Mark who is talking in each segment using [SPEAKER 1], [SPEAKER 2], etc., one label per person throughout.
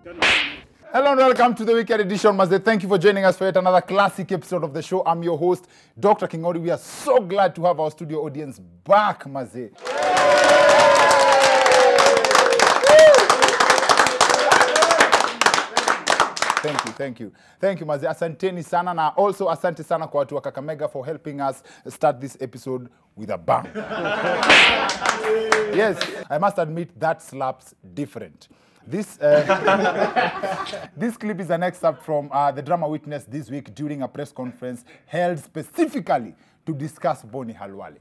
[SPEAKER 1] Hello and welcome to the weekend edition, Maze. Thank you for joining us for yet another classic episode of the show. I'm your host, Dr. Kingori. We are so glad to have our studio audience back, Maze. Thank you, Maze. Asanteni sana, na also asante sana kwa watu wa Kakamega for helping us start this episode with a bang. Yes, I must admit that slaps different. This clip is an excerpt from the drama witnessed this week during a press conference held specifically to discuss Boni Halwale.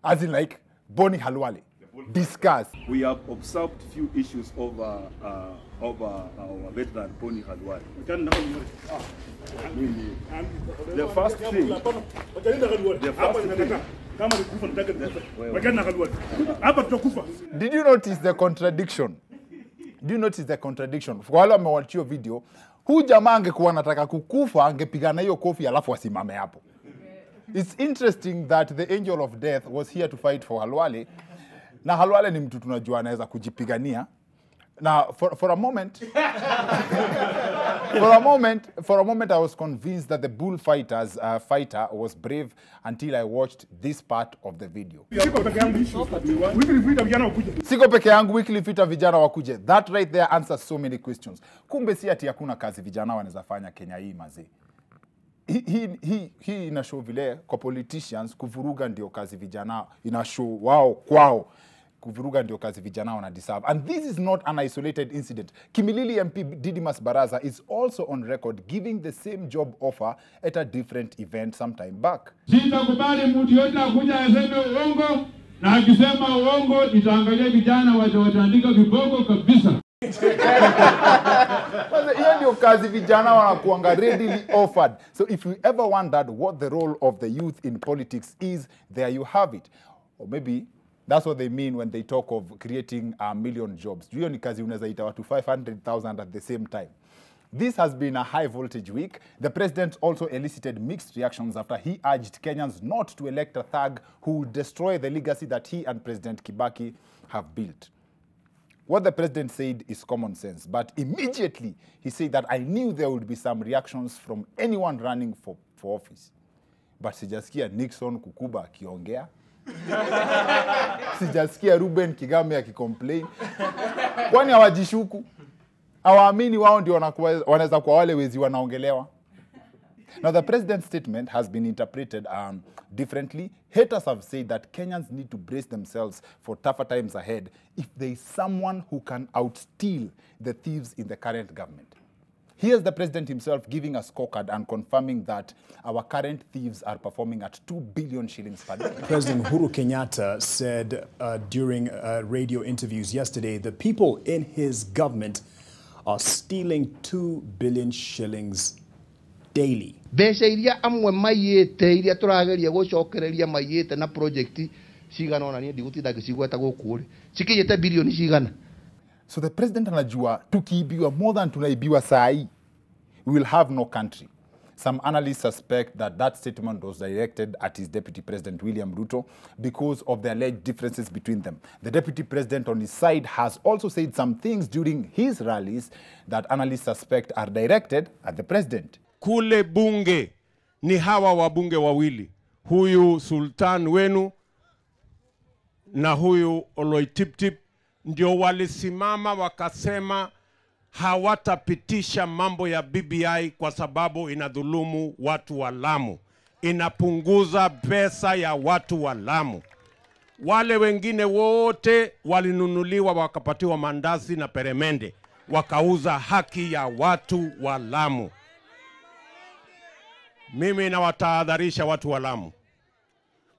[SPEAKER 1] As in like, Boni Halwale. Discuss.
[SPEAKER 2] We have observed few issues over our veteran Boni Halwale. The first thing.
[SPEAKER 1] Did you notice the contradiction? Do you notice the contradiction? Kwa wale wamewatch hiyo video, huyu jamaa angekuwa anataka kukufa, angepigana hiyo kofi alafu asimame hapo. It's interesting that the angel of death was here to fight for Halwale. Na Halwale ni mtu tunajua anaweza kujipigania. Now, for a moment, for a moment, I was convinced that the bullfighter's fighter was brave until I watched this part of the video. Siko peke yangu, weekly vita vijana wakuje. That right there answers so many questions. Kumbe si ati hakuna kazi vijana wanaweza fanya Kenya hii Maze. Hii ina show vile kwa politicians kuvuruga ndio kazi vijana, ina show wao kwao. Kuvuruga ndio kazi vijana wana deserve. And this is not an isolated incident. Kimilili MP Didimas Baraza is also on record giving the same job offer at a different event sometime back.
[SPEAKER 3] Sitakubali mtu yote akuja aseme uongo, na akisema uongo nitaangalia vijana wataandika viboko kabisa.
[SPEAKER 1] Hiyo ndio kazi vijana wanakuanga readily offered. So if you ever wondered what the role of the youth in politics is, there you have it. Or maybe that's what they mean when they talk of creating a million jobs. Hiyo ni kazi unaweza ita watu 500,000 at the same time. This has been a high voltage week. The president also elicited mixed reactions after he urged Kenyans not to elect a thug who would destroy the legacy that he and President Kibaki have built. What the president said is common sense, but immediately he said that I knew there would be some reactions from anyone running for office. But sijasikia Nixon Kukuba akiongea. Sijasikia Ruben Kigame akicomplain. Kwani hawajishuku? Hawaamini wao ndio wanaweza kwa wale wezi wanaongelewa. Now the president's statement has been interpreted differently. Haters have said that Kenyans need to brace themselves for tougher times ahead if there is someone who can outsteal the thieves in the current government. Here's the president himself giving a scorecard and confirming that our current thieves are performing at 2 billion shillings per day.
[SPEAKER 4] President Uhuru Kenyatta said during radio interviews yesterday the people in his government are stealing 2 billion shillings daily.
[SPEAKER 5] Besha iria amwe mayete iria turageria gucokereria mayete na project cigana ona ni ndigutitha gicigweta gukuri cikiyete bilioni cigana.
[SPEAKER 1] So the president anajua tukiibiwa more than tunaibiwa sai, we will have no country. Some analysts suspect that that statement was directed at his deputy president William Ruto because of the alleged differences between them. The deputy president on his side has also said some things during his rallies that analysts suspect are directed at the president.
[SPEAKER 3] Kule bunge ni hawa wabunge wawili, huyu Sultan wenu na huyu Oloitiptip, ndio walisimama wakasema hawatapitisha mambo ya BBI kwa sababu inadhulumu watu wa Lamu, inapunguza pesa ya watu wa Lamu. Wale wengine wote walinunuliwa wakapatiwa mandazi na peremende, wakauza haki ya watu wa Lamu. Mimi nawatahadharisha watu wa Lamu,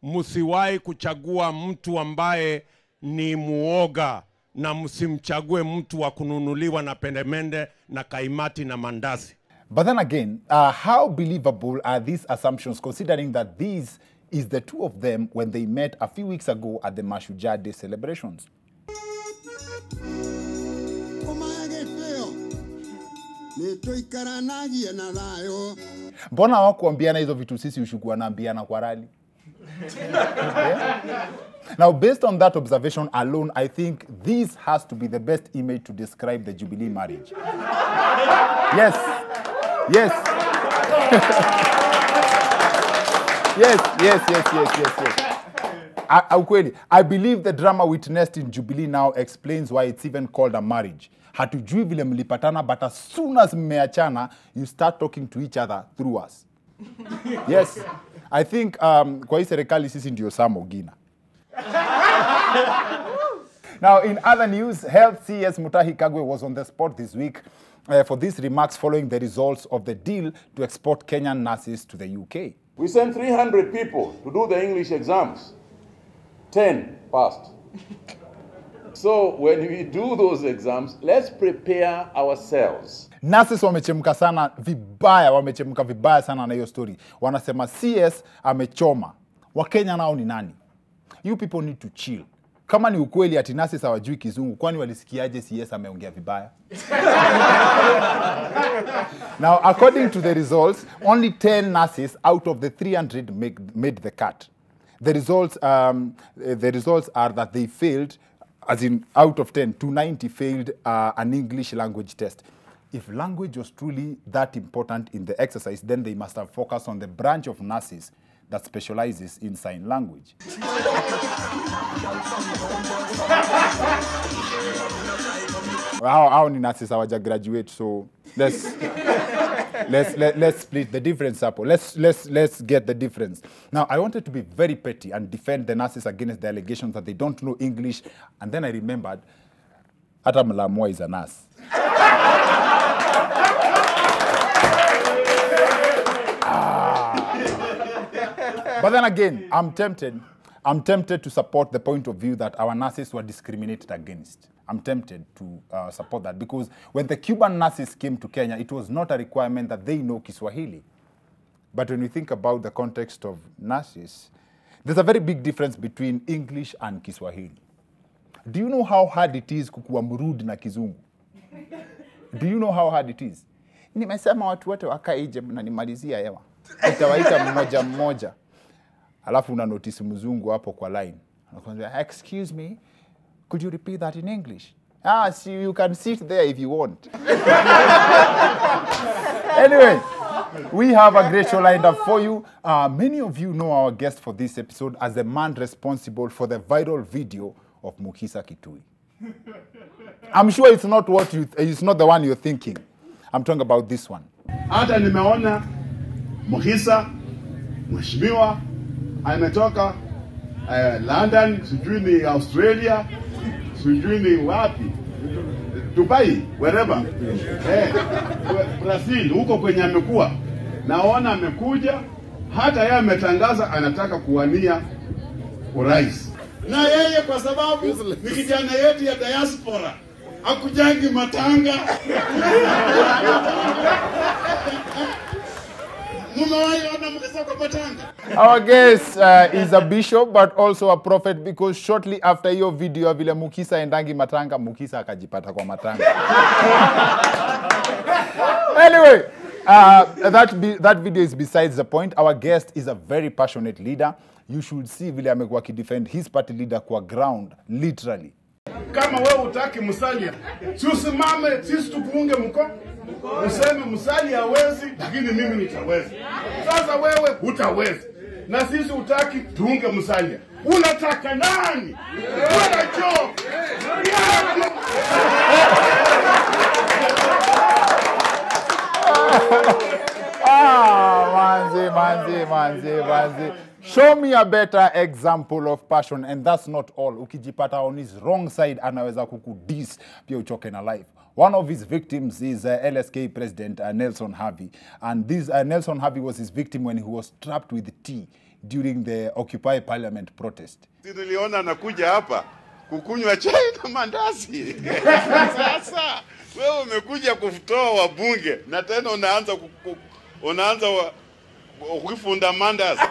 [SPEAKER 3] msiwahi kuchagua mtu ambaye ni muoga, na msimchague mtu wa kununuliwa na peremende na kaimati na mandazi.
[SPEAKER 1] But then again, how believable are these assumptions considering that these is the two of them when they met a few weeks ago at the Mashujaa Day celebrations? Mbona hawakuambiana hizo vitu sisi ushukua naambiana kwa rally? Now, based on that observation alone, I think this has to be the best image to describe the Jubilee marriage. Yes. Yes. Yes. I believe the drama witnessed in Jubilee now explains why it's even called a marriage. Hatujui vile mlipatana, but as soon as mmeachana, you start talking to each other through us. Yes. I think kwa hii serikali sisi ndio Sam Ogina. Now, in other news, Health CS Mutahi Kagwe was on the spot this week for these remarks following the results of the deal to export Kenyan nurses to the UK.
[SPEAKER 6] We sent 300 people to do the English exams. 10 passed. So when we do those exams, let's prepare ourselves.
[SPEAKER 1] Nurses wamechemka sana vibaya, wamechemka vibaya sana na hiyo story. Wanasema CS amechoma. Wakenya nao ni nani? You people need to chill. Kama ni ukweli ati nurses hawajui Kizungu, kwani walisikiaje CS ameongea vibaya? Now, according to the results, only 10 nurses out of the 300 made the cut. The results are that they failed, as in out of 10, 290 failed an English language test. If language was truly that important in the exercise, then they must have focused on the branch of nurses that specializes in sign language. How many nurses hawaja graduate? So let's split the difference up. Let's get the difference. Now, I wanted to be very petty and defend the nurses against the allegations that they don't know English, and then I remembered Ata Mlamwa is a nurse. But then again, I'm tempted to support the point of view that our nurses were discriminated against. I'm tempted to support that because when the Cuban nurses came to Kenya, it was not a requirement that they know Kiswahili. But when we think about the context of nurses, there's a very big difference between English and Kiswahili. Do you know how hard it is kukuwa mrudi na Kizungu? Do you know how hard it is? Nimesema watu wote wakaije mnanimalizia hewa. Itawaita mmoja mmoja. Alafu una notice mzungu hapo kwa line. Anakuambia, "Excuse me, could you repeat that in English?" Ah, so you can sit there if you want. Anyway, we have a great show lined up for you. Many of you know our guest for this episode as the man responsible for the viral video of Mukisa Kitui. I'm sure it's not the one you're thinking. I'm talking about this one.
[SPEAKER 7] Hata nimeona Mukisa mheshimiwa ametoka London, sijui ni Australia, sijui ni wapi, Dubai, wherever, Brazil, huko kwenye amekuwa. Naona amekuja, hata yeye ametangaza anataka kuwania urais. Na yeye kwa sababu ni kijana yetu ya diaspora, hakujangi matanga.
[SPEAKER 1] Our guest is a bishop but also a prophet because shortly after your video vile Mukisa endangi matanga, Mukisa akajipata kwa matanga. Anyway, that video is besides the point. Our guest is a very passionate leader. You should see vile amekuwa kidefend his party leader kwa ground, literally.
[SPEAKER 7] Kama wewe utaki Musalia, si usimame sisi tukuunge mkono. Useme Musalia hawezi, lakini mimi nitaweza. Sasa wewe hutaweza. Na sisi utaki tuunge Musalia. Unataka nani? Bwana Joe. Manzi. Show me a better example of passion, and that's not all. Ukijipata on his wrong side, anaweza kukudis pia uchoke na life. One of his victims is LSK President Nelson Havi. And this Nelson Havi was his victim when he was trapped with tea during the Occupy Parliament protest. Niliona anakuja hapa kukunywa chai na mandazi. Sasa wewe umekuja kufutoa wabunge na tena unaanza kufunda mandazi.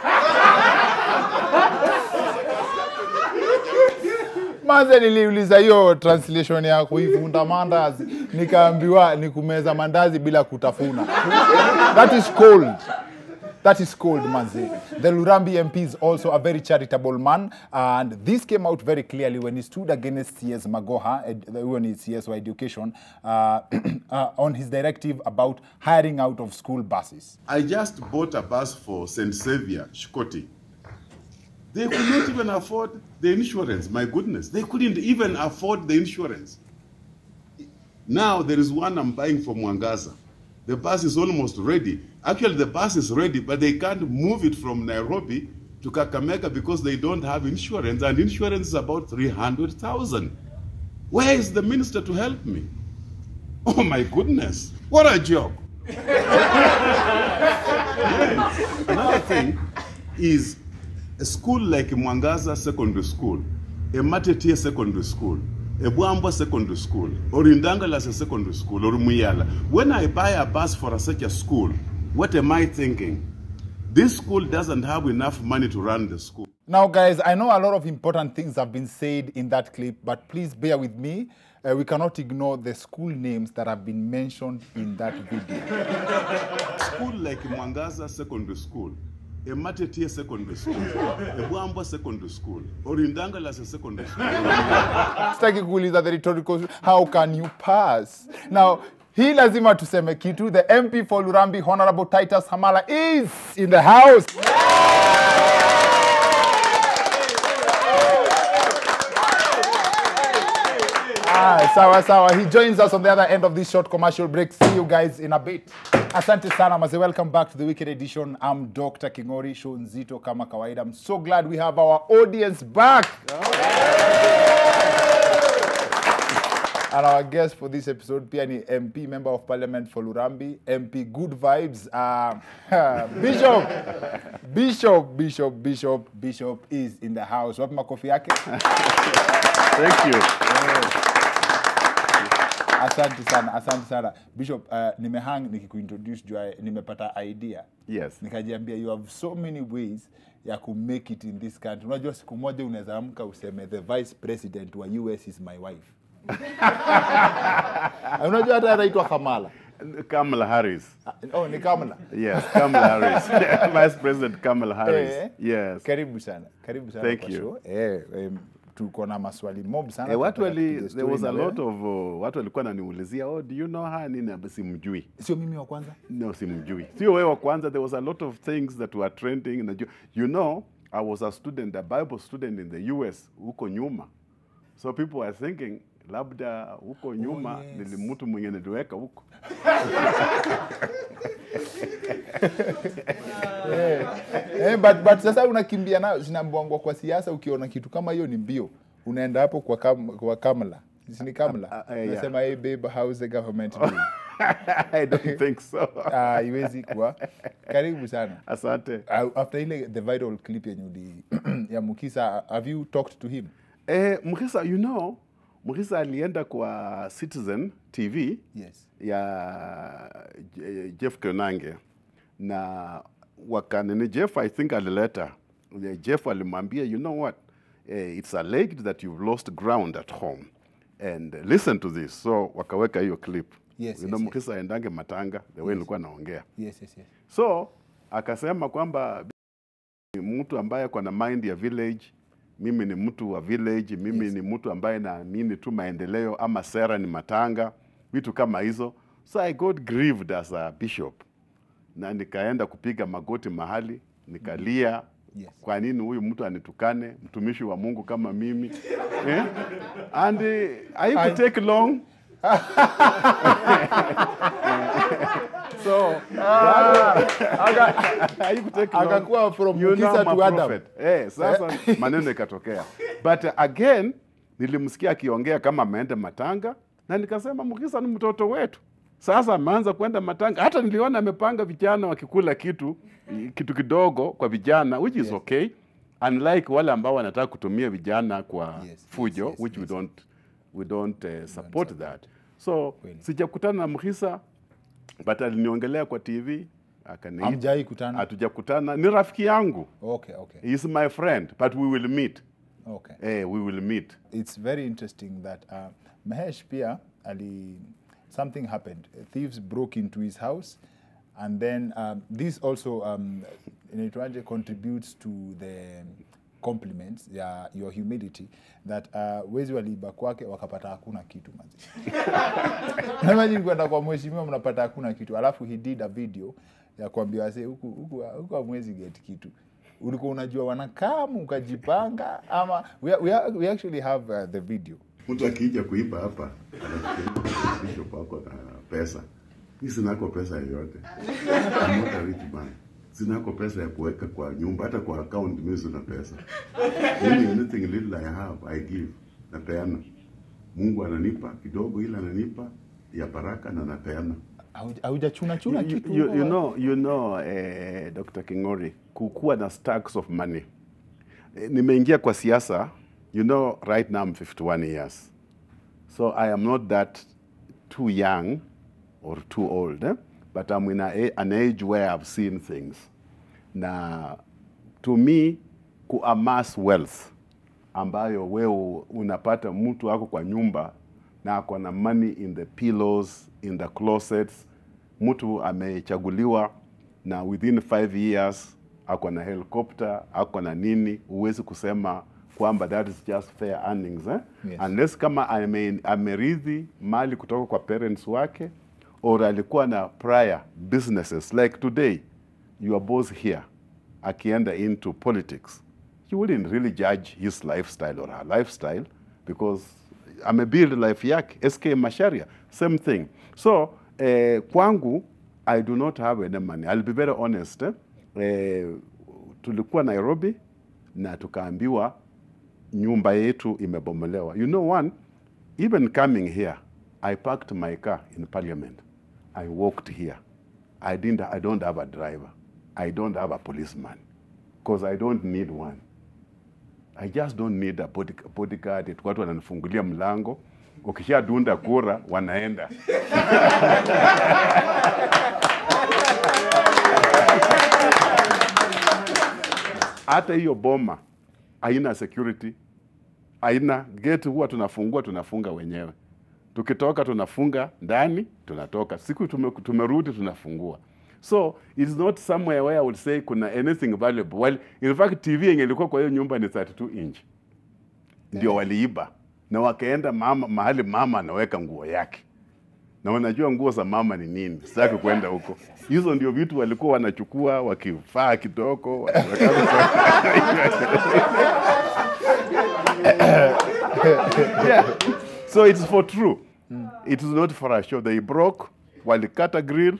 [SPEAKER 1] Manze niliuliza hiyo translation ya kuifunda mandazi, nikaambiwa ni kumeza mandazi bila kutafuna. That is cold. That is cold, manzi. The Lurambi MP is also a very charitable man, and this came out very clearly when he stood against CS Magoha, when it's CS for Education, on his directive about hiring out of school buses.
[SPEAKER 8] I just bought a bus for St. Xavier, Shikoti. They could not even afford the insurance, my goodness. They couldn't even afford the insurance. Now there is one I'm buying from Mwangaza. The bus is almost ready. Actually, the bus is ready, but they can't move it from Nairobi to Kakamega because they don't have insurance, and insurance is about 300,000. Where is the minister to help me? Oh my goodness, what a job. Another thing is a school like Mwangaza Secondary School, a Matetia Secondary School, a Bwamba Secondary School, or Indangalas Secondary School, or Muyala. When I buy a bus for such a school, what am I thinking? This school doesn't have enough money to run the school.
[SPEAKER 1] Now, guys, I know a lot of important things have been said in that clip, but please bear with me. We cannot ignore the school names that have been mentioned in that video.
[SPEAKER 8] School like Mwangaza Secondary School, a Matetia Secondary School, a Bwamba Secondary School, or Indangalas Secondary School.
[SPEAKER 1] Sitaki kuuliza the rhetorical, how can you pass? Now, hii lazima tuseme kitu. The MP for Lurambi, Honorable Titus Hamala, is in the house. Sawa. He joins us on the other end of this short commercial break. See you guys in a bit. Asante sana maze, welcome back to the Weekend Edition. I'm Dr. Kingori, show nzito kama kawaida. I'm so glad we have our audience back. And our guest for this episode, pia ni MP, Member of Parliament for Lurambi, MP Good Vibes, Bishop is in the house. Wapi makofi yake?
[SPEAKER 8] Thank you.
[SPEAKER 1] Asante sana. Bishop, nimehang nikikuintroduce jua nimepata idea.
[SPEAKER 8] Yes.
[SPEAKER 1] Nikajiambia you have so many ways ya ku make it in this country. Unajua siku moja unaweza amka useme the vice president wa US is my wife. Unajua hata anaitwa Kamala.
[SPEAKER 8] Kamala Harris.
[SPEAKER 1] Oh, ni Kamala.
[SPEAKER 8] Yes, Kamala Harris. Vice President Kamala Harris. Yes.
[SPEAKER 1] Karibu sana.
[SPEAKER 8] Thank you.
[SPEAKER 1] Tuko na maswali mob sana.
[SPEAKER 8] There was a lot of watu walikuwa naniulizia, oh, do you know her? Nini simjui.
[SPEAKER 1] Sio mimi wa kwanza?
[SPEAKER 8] No, simjui. Sio wewe wa kwanza. There was a lot of things that were trending. You know, I was a student, a Bible student in the US, huko nyuma. So people were thinking, labda huko nyuma nili mtu mwenye niliweka huko.
[SPEAKER 1] But sasa unakimbia nayo zinambwangwa kwa siasa, ukiona kitu kama hiyo ni mbio. Unaenda hapo kwa Kamala. Ni Kamala. Unasema, hey babe, how's the government doing?
[SPEAKER 8] I don't think so.
[SPEAKER 1] Iwezi kuwa. Karibu sana.
[SPEAKER 8] Asante.
[SPEAKER 1] After the viral clip ya Mukisa, have you talked to him?
[SPEAKER 8] Mukisa, you know, Mukisa alienda kwa Citizen TV.
[SPEAKER 1] Yes.
[SPEAKER 8] Ya Jeff Kenange. Na wakanene Jeff, I think alileta. Jeff alimwambia, you know what? It's alleged that you've lost ground at home. And listen to this. So wakaweka hiyo clip.
[SPEAKER 1] Yes,
[SPEAKER 8] you know, Mukisa endange matanga, the way nilikuwa naongea.
[SPEAKER 1] Yes.
[SPEAKER 8] So akasema kwamba mtu ambaye kwa na mind ya village, mimi ni mtu wa village, mimi ni mtu ambaye naamini tu maendeleo ama sera ni matanga, vitu kama hizo. So I got grieved as a bishop. Na nikaenda kupiga magoti mahali, nikalia.
[SPEAKER 1] Yes.
[SPEAKER 8] Kwa nini huyu mtu anitukane, mtumishi wa Mungu kama mimi? And I could take long. So, I could take long.
[SPEAKER 1] Akakuwa from Mukisa to Adam.
[SPEAKER 8] Sasa maneno ikatokea. But again, nilimsikia akiongea kama ameenda matanga, na nikasema Mukisa ni mtoto wetu. Sasa ameanza kwenda matanga. Hata niliona amepanga vijana wakikula kitu kidogo kwa vijana, which is okay. Unlike wale ambao wanataka kutumia vijana kwa fujo, which we don't support that. So, sijakutana na Mukisa, but aliniongelea kwa TV, akaniita.
[SPEAKER 1] Hamjai kutana?
[SPEAKER 8] Hatujakutana. Ni rafiki yangu.
[SPEAKER 1] Okay.
[SPEAKER 8] He is my friend, but we will meet.
[SPEAKER 1] Okay.
[SPEAKER 8] We will meet.
[SPEAKER 1] It's very interesting that Mahesh pia something happened. Thieves broke into his house And then this also contributes to the compliments ya your humility that wezi waliiba kwake wakapata hakuna kitu manzi. Imagine kwenda kwa mheshimiwa mnapata hakuna kitu. Alafu he did a video ya kuambia wase huku hamwezi get kitu. Ulikuwa unajua wanakaa mkajipanga ama we actually have the video.
[SPEAKER 8] Mtu akija kuiba hapa anafikiri kwako na pesa. Mimi sinako pesa yoyote. I'm not a rich man. Sinako pesa ya kuweka kwa nyumba, hata kwa account mimi sina pesa. Anything little I have, I give. Napeana. Mungu ananipa kidogo, ila ananipa ya baraka na napeana.
[SPEAKER 1] Haujachuna kitu.
[SPEAKER 8] You know, Dr. Kingori, kukuwa na stacks of money. Nimeingia kwa siasa, you know, right now I'm 51 years. So I am not that too young or too old, but I'm in an age where I've seen things. Na to me, amass wealth, ambayo wewe unapata mtu wako kwa nyumba na ako na money in the pillows, in the closets, mtu amechaguliwa na within 5 years ako na helicopter, ako na nini, uwezi kusema kwamba that is just fair earnings. Yes. Unless kama amerithi mali kutoka kwa parents wake, or alikuwa na prior businesses. Like today, your boss here, akienda into politics, you wouldn't really judge his lifestyle or her lifestyle because amebuild life yake. SK Masharia, same thing. So, kwangu, I do not have any money. I'll be very honest. Tulikuwa Nairobi na tukaambiwa nyumba yetu imebomolewa. You know one, even coming here, I parked my car in Parliament. I walked here. I don't have a driver. I don't have a policeman because I don't need one. I just don't need a bodyguard. Watu wananifungulia mlango. Ukishadunda kura wanaenda. Hata hiyo boma haina security. Haina gate, huwa tunafunga wenyewe. Tukitoka tunafunga ndani, tunatoka. Siku tumerudi tunafungua. So, it's not somewhere where I would say kuna anything valuable. Well, in fact, TV yenye ilikuwa kwa hiyo nyumba ni 32 inch. Ndio waliiba. Na wakaenda mahali mama anaweka nguo yake. Na wanajua nguo za mama ni nini. Sitaki kwenda huko. Hizo ndio vitu walikuwa wanachukua, wakivaa kidogo. Yeah. So it's for true. It is not for a show. They broke, walikata grill.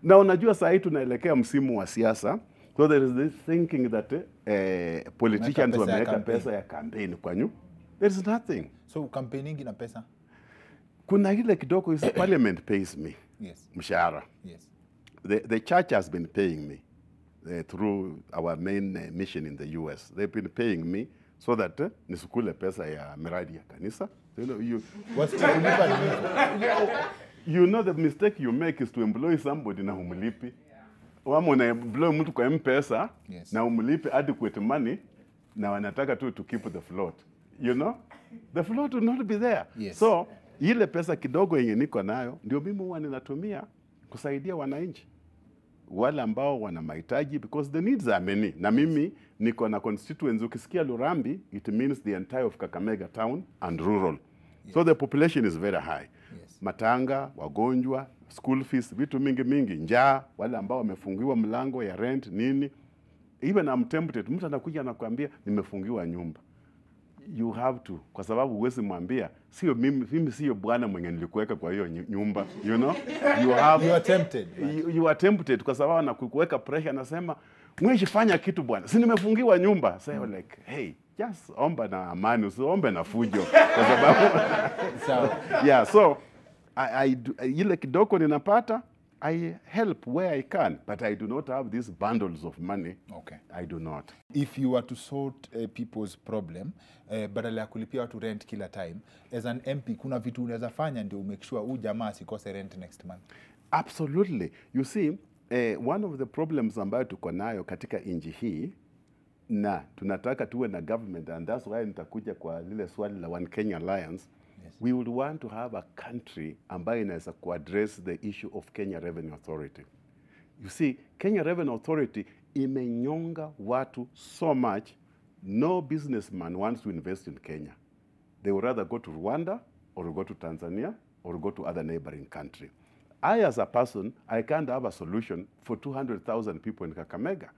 [SPEAKER 8] Na unajua saa hii tunaelekea msimu wa siasa. So there is this thinking that politicians wameweka pesa ya campaign kwa nyu. There is nothing.
[SPEAKER 1] So campaigning na pesa?
[SPEAKER 8] Kuna ile kidogo is parliament pays me.
[SPEAKER 1] Yes.
[SPEAKER 8] Mshahara.
[SPEAKER 1] Yes.
[SPEAKER 8] The church has been paying me through our main mission in the US. They've been paying me so that nisukule pesa ya miradi ya kanisa. You know the mistake you make is to employ somebody na humlipi. Wamo na employ mtu kwa M-Pesa, yes, na humlipi adequate money na wanataka tu to keep the float. You know? The float will not be there.
[SPEAKER 1] Yes.
[SPEAKER 8] So, ile pesa kidogo yenye niko nayo ndio mimi huwa ninatumia kusaidia wananchi wale ambao wana mahitaji because the needs are many. Na mimi niko na constituents, ukisikia Lurambi, it means the entire of Kakamega town and rural. Yes. So the population is very high. Yes. Matanga, wagonjwa, school fees, vitu mingi, njaa, wale ambao wamefungiwa mlango ya rent, nini. Even I'm tempted, mtu anakuja anakuambia nimefungiwa nyumba. You have to, kwa sababu huwezi mwambia, sio mimi sio bwana mwenye nilikuweka kwa hiyo nyumba, you know? You are tempted. You are tempted kwa sababu anakuweka pressure, anasema, mweshi fanya kitu bwana, si nimefungiwa nyumba. Say like, hey, just omba na amani, usiombe na fujo. Kwa sababu, yeah, so, ile kidogo ninapata, I help where I can, but I do not have these bundles of money.
[SPEAKER 1] Okay.
[SPEAKER 8] I do not.
[SPEAKER 1] If you were to sort people's problem, badala ya kulipia watu rent kila time, as an MP, kuna vitu unaweza fanya ndio make sure huyu jamaa asikose rent next month?
[SPEAKER 8] Absolutely. You see, one of the problems ambayo tuko nayo katika nchi hii, na tunataka tuwe na government, and that's why nitakuja kwa lile swali la One Kenya Alliance. Yes. We would want to have a country ambayo inaweza kuaddress the issue of Kenya Revenue Authority. You see, Kenya Revenue Authority imenyonga watu so much, no businessman wants to invest in Kenya. They would rather go to Rwanda or go to Tanzania or go to other neighboring country. I, as a person, I can't have a solution for 200,000 people in Kakamega.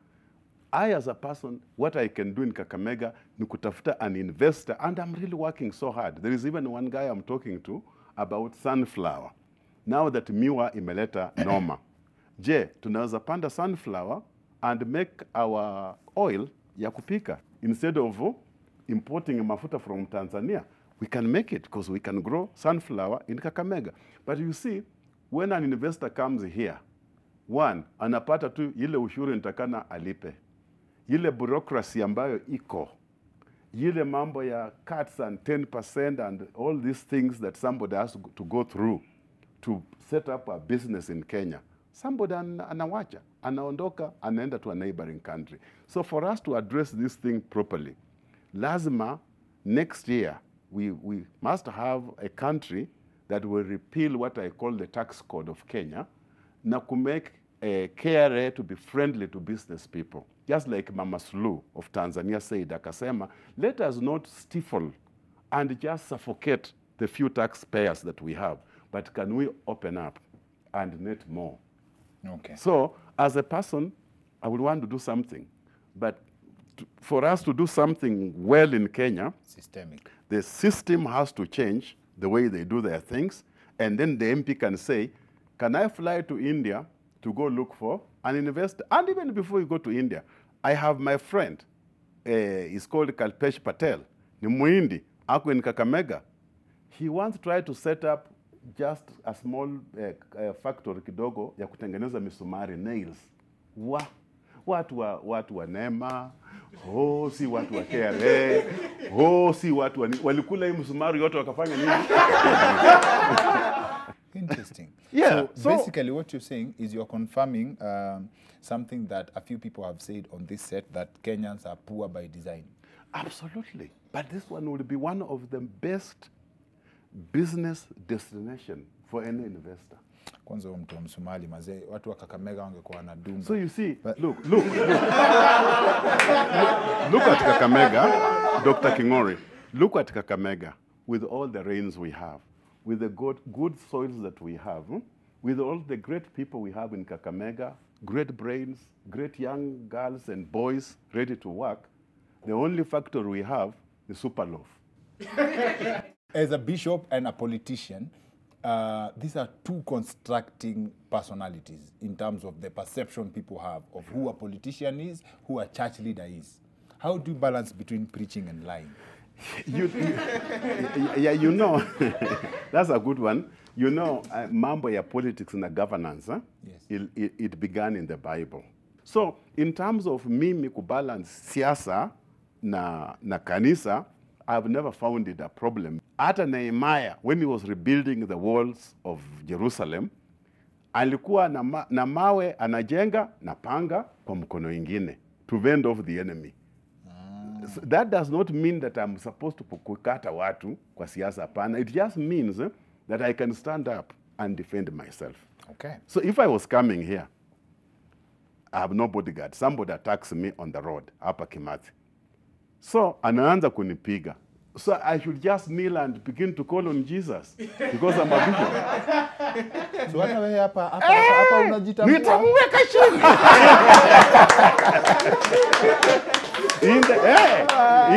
[SPEAKER 8] I, as a person, what I can do in Kakamega ni kutafuta an investor, and I'm really working so hard. There is even one guy I'm talking to about sunflower. Now that miwa imeleta noma. Je, tunaweza panda sunflower and make our oil ya kupika instead of importing mafuta from Tanzania. We can make it because we can grow sunflower in Kakamega. But you see, when an investor comes here, one, anapata tu ile ushuru nitakana alipe. Ile bureaucracy ambayo iko. Ile mambo ya cuts and 10% and all these things that somebody has to go through to set up a business in Kenya. Somebody anawacha, anaondoka, anaenda to a neighboring country. So for us to address this thing properly, lazima next year we must have a country that will repeal what I call the tax code of Kenya, na to make a KRA to be friendly to business people. Just like Mama Suluhu of Tanzania said, akasema, let us not stifle and just suffocate the few taxpayers that we have, but can we open up and net more?
[SPEAKER 1] Okay.
[SPEAKER 8] So, as a person, I would want to do something, but for us to do something well in Kenya,
[SPEAKER 1] Systemic.
[SPEAKER 8] the system has to change the way they do their things, and then the MP can say, can I fly to India to go look for an investor? And even before you go to India, I have my friend, he's called Kalpesh Patel, ni Muhindi, ako in Kakamega. He once tried to set up just a small factory kidogo ya kutengeneza misumari, nails. Watu wa NEMA, si watu wa KRA, si watu walikula hii misumari yote wakafanya nini?
[SPEAKER 1] Interesting.
[SPEAKER 8] Yeah.
[SPEAKER 1] So basically what you're saying is you're confirming something that a few people have said on this set, that Kenyans are poor by design.
[SPEAKER 8] Absolutely. But this one will be one of the best business destination for any investor.
[SPEAKER 1] Kwanza mtu wa Msomali mazee, watu wa Kakamega wangekuwa wanadunga.
[SPEAKER 8] So you see, look at Kakamega, Dr. Kingori, look at Kakamega with all the rains we have, with the good soils that we have, with all the great people we have in Kakamega, great brains, great young girls and boys ready to work. The only factor we have is Superloaf.
[SPEAKER 1] As a bishop and a politician, these are two constructing personalities in terms of the perception people have of who a politician is, who a church leader is. How do you balance between preaching and lying?
[SPEAKER 8] Yeah, you know, that's a good one. You know, mambo ya politics and governance,
[SPEAKER 1] Yes.
[SPEAKER 8] it began in the Bible. So, in terms of mimi kubalance siasa na kanisa, I've never found it a problem. Hata Nehemiah, when he was rebuilding the walls of Jerusalem, alikuwa na mawe anajenga na panga kwa mkono ingine to fend off the enemy. So that does not mean that I'm supposed to kukata watu kwa siasa hapana. It just means that I can stand up and defend myself.
[SPEAKER 1] Okay.
[SPEAKER 8] So if I was coming here, I have no bodyguard. Somebody attacks me on the road, hapa Kimathi. So anaanza kunipiga. So I should just kneel and begin to call on Jesus because I'm a bishop.
[SPEAKER 1] So hata wewe hapa unajitambua.
[SPEAKER 8] Nitamweka chini.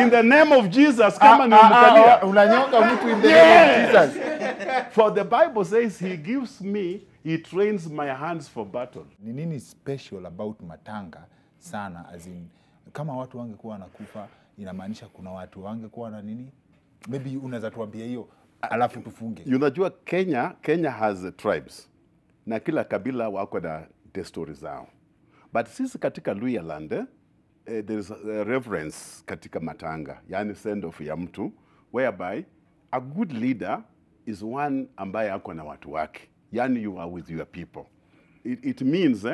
[SPEAKER 8] In the name of Jesus, kama nimemkalia.
[SPEAKER 1] Unanyonga mtu in the name of Jesus.
[SPEAKER 8] For the Bible says he gives me, he trains my hands for battle.
[SPEAKER 1] Ni nini special about matanga sana, as in kama watu wangekuwa wanakufa inamaanisha kuna watu wangekuwa na nini? Maybe unaweza tuambia hiyo alafu tufunge.
[SPEAKER 8] Unajua Kenya has tribes. Na kila kabila wako na desturi zao. But sisi katika Luhya land, there is a reverence katika matanga, yani send off ya mtu, whereby a good leader is one ambaye ako na watu wake. Yani you are with your people. It means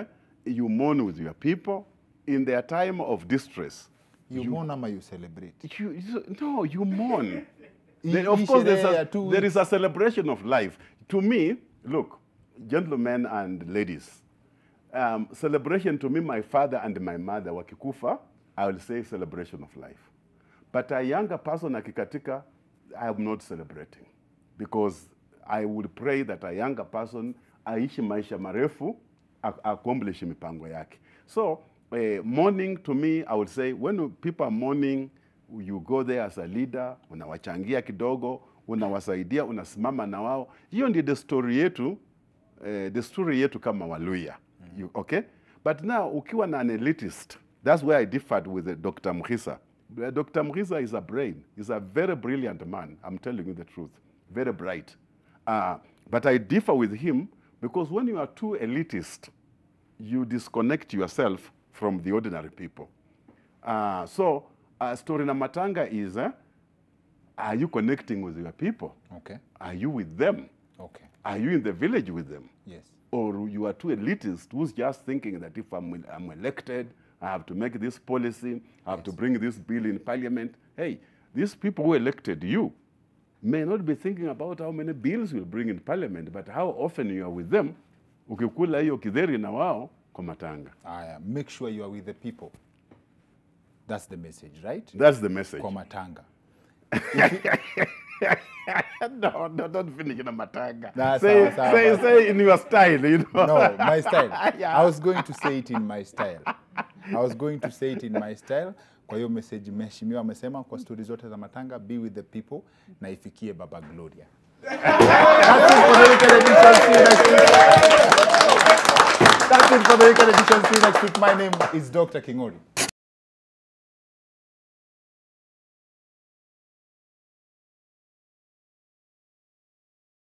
[SPEAKER 8] you mourn with your people in their time of distress.
[SPEAKER 1] You mourn ama you celebrate?
[SPEAKER 8] No, you mourn. Of course, there is a celebration of life. To me, look, gentlemen and ladies, Celebration to me, my father and my mother wakikufa, I will say celebration of life. But a younger person akikatika, I am not celebrating. Because I would pray that a younger person aishi maisha marefu, accomplish mipango yake. So, mourning to me, I would say, when people are mourning, you go there as a leader, unawachangia kidogo, unawasaidia, unasimama na wao. Hiyo ndio desturi yetu kama Waluya. Okay? But now, ukiwa na an elitist, that's where I differed with Dr. Mkhisa. Dr. Mkhisa is a brain. He's a very brilliant man. I'm telling you the truth. Very bright. But I differ with him because when you are too elitist, you disconnect yourself from the ordinary people. So, story na matanga is, are you connecting with your people?
[SPEAKER 1] Okay.
[SPEAKER 8] Are you with them?
[SPEAKER 1] Okay.
[SPEAKER 8] Are you in the village with them?
[SPEAKER 1] Yes.
[SPEAKER 8] Or you are too elitist who's just thinking that if I'm elected, I have to make this policy, I have to bring this bill in parliament. Hey, these people who elected you may not be thinking about how many bills you'll bring in parliament, but how often you are with them, ukikula hiyo kidheri na wao kwa matanga.
[SPEAKER 1] Make sure you are with the people. That's the message, right?
[SPEAKER 8] That's the message.
[SPEAKER 1] Kwa matanga.
[SPEAKER 8] No, don't finish in a matanga.
[SPEAKER 1] Say
[SPEAKER 8] in your style, you know.
[SPEAKER 1] No, my style. I was going to say it in my style. Kwa hiyo message mheshimiwa amesema kwa stories zote za matanga, be with the people na ifikie Baba Gloria. That's it for the weekend edition. See you next week. My name is Dr. Kingori.